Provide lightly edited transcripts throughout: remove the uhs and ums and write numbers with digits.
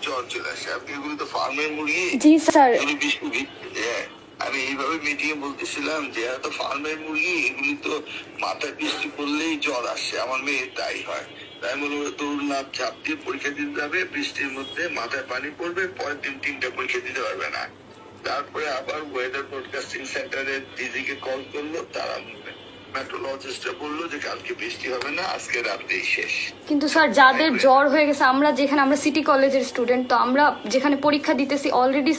জ্বর চলে আসে। আপনি এগুলো তো ফার্মের মুরগি। জি স্যার। আমি এইভাবে মিটিং এ বলতেছিলাম যে এত ফার্মের মুরগি, এগুলি তো মাথায় বৃষ্টি পড়লেই জ্বর আসে। আমার মেয়ে তাই হয়। তাই মনে হয় দৌড়লাম, ঝাঁপ দিয়ে পরীক্ষা দিতে যাবে, বৃষ্টির মধ্যে মাথায় পানি পড়বে, পরের দিন 3টা পরীক্ষা দিতে পারবে না। তারপরে আবার ওয়েদার ব্রডকাস্টিং সেন্টারের দিদিকে কল করলো, তারা মেট্রোলজিস্টরা বললো যে কালকে বৃষ্টি হবে না, আজকে রাতেই শেষ। কিন্তু স্যার যাদের জ্বর হয়ে গেছে, আমরা যেখানে আমরা সিটি কলেজের স্টুডেন্ট, তো আমরা যেখানে পরীক্ষা দিতেছি অলরেডি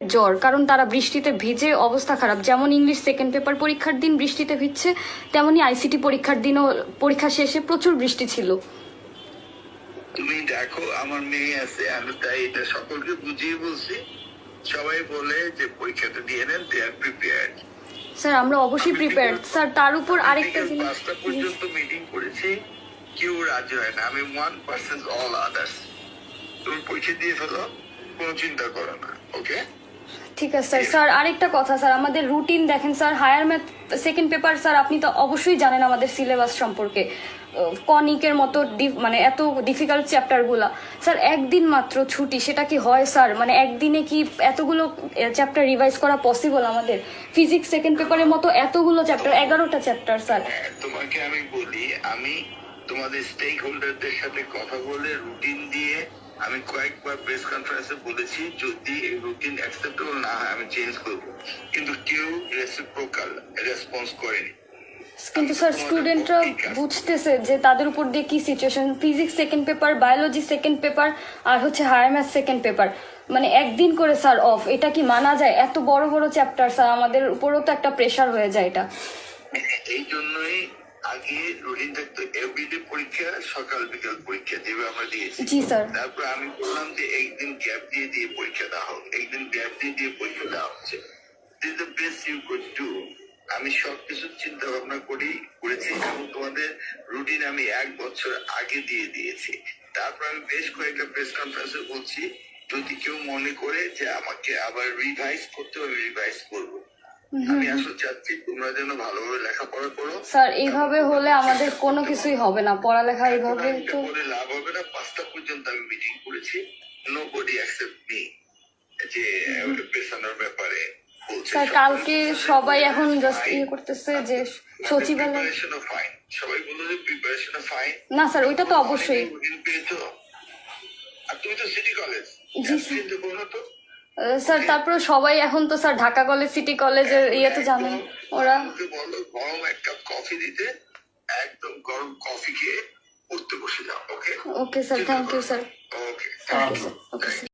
জ্বর, কারণ তারা বৃষ্টিতে ভিজে অবস্থা খারাপ। যেমন ইংলিশ সেকেন্ড পেপার পরীক্ষার দিন বৃষ্টিতে ভিজছে, তেমনি আইসিটি পরীক্ষার দিনও পরীক্ষা শেষে প্রচুর বৃষ্টি ছিল। তুমি দেখো আমার মেয়ে আছে, আমি তাই এটা সকলকে বুঝিয়ে বলছি। সবাই বলে যে পরীক্ষাটা দিয়ে নেন, দে আর প্রিপেয়ার্ড। স্যার আমরা অবশ্যই প্রিপেয়ার্ড স্যার। তার উপর আরেকটা জিনিস, 5টা পর্যন্ত মিটিং করেছি, কেউ রাজি হয় না। আমি 1% অল আদার্স। তুমি পরীক্ষা দিয়ে ফেলো, কোনো চিন্তা করো না। ওকে, ঠিক আছে স্যার। স্যার আরেকটা কথা স্যার, আমাদের রুটিন দেখেন sir, higher math second paper sir আপনি তো অবশ্যই জানেন আমাদের সিলেবাস সম্পর্কে, কনিকের মতো মানে এত ডিফিকাল্ট চ্যাপ্টারগুলা স্যার, একদিন মাত্র ছুটি, সেটা কি হয় স্যার? মানে একদিনে কি এতগুলো চ্যাপ্টার রিভাইজ করা পসিবল আমাদের? ফিজিক্স সেকেন্ড পেপারের মতো এতগুলো চ্যাপ্টার, 11টা চ্যাপ্টার স্যার। তোমাকে আমি বলি, আমি তোমাদের স্টেক হোল্ডারদের সাথে কথা বলে রুটিন দিয়ে আমি কয়েকবার প্রেস কনফারেন্সে বলেছি যদি এই রুটিন অ্যাকসেপ্টেবল না হয় আমি চেঞ্জ করব, কিন্তু কেউ রেসিপ্রোকাল রেসপন্স করেনি। কিন্তু স্যার স্টুডেন্টরা বুঝতেছে যে তাদের উপর দিয়ে কি situation. Physics second paper, biology second paper, আর হচ্ছে হায়ার ম্যাথ সেকেন্ড পেপার, মানে একদিন করে স্যার অফ, এটা কি মানা যায়? এত বড় বড় চ্যাপ্টার স্যার, আমাদের উপরও তো একটা প্রেশার হয়ে যায় এটা। এই জন্যই আগে রুটিন থাকতো, এভরিডে পরীক্ষা, সকাল বিকাল পরীক্ষা যেভাবে আমরা দিয়েছি। জি স্যার। তারপর আমি বললাম যে একদিন গ্যাপ দিয়ে দিয়ে পরীক্ষা দেওয়া হোক, একদিন গ্যাপ দিয়ে দিয়ে পরীক্ষা দেওয়া হচ্ছে। This is the best you could do. আমি সবকিছু চিন্তা ভাবনা করেছি এবং তোমাদের রুটিন আমি 1 বছর আগে দিয়ে দিয়েছি। তারপর আমি বেশ কয়েকটা প্রেস কনফারেন্সে বলছি যদি কেউ মনে করে যে আমাকে আবার রিভাইজ করতে হবে, রিভাইজ করবো। আমি আসলে চাচ্ছি তোমরা যেন ভালোভাবে লেখাপড়া করো স্যার। এইভাবে হলে আমাদের কোনো কিছুই হবে না, পড়ালেখা এইভাবে তো বলে লাভ হবে না। 5টা পর্যন্ত আমি মিটিং করেছি, নোবডি অ্যাকসেপ্ট মি যে পেছানোর ব্যাপারে বলছে। স্যার কালকে সবাই এখন জাস্ট ইয়ে করতেছে যে সচিবালয়, সবাই বললো যে প্রিপারেশন ফাইন। না স্যার ওইটা তো অবশ্যই। পেয়েছো, আর তুমি তো সিটি কলেজ। জি স্যার। তারপরে সবাই এখন তো স্যার ঢাকা কলেজ, সিটি কলেজের ইয়ে তো জানেন, ওরা বলো গরম 1 কাপ কফি দিতে, একদম গরম কফি খেয়ে পড়তে বসে যাও। Okay okay sir, thank you sir. Okay, thank you sir. Okay sir.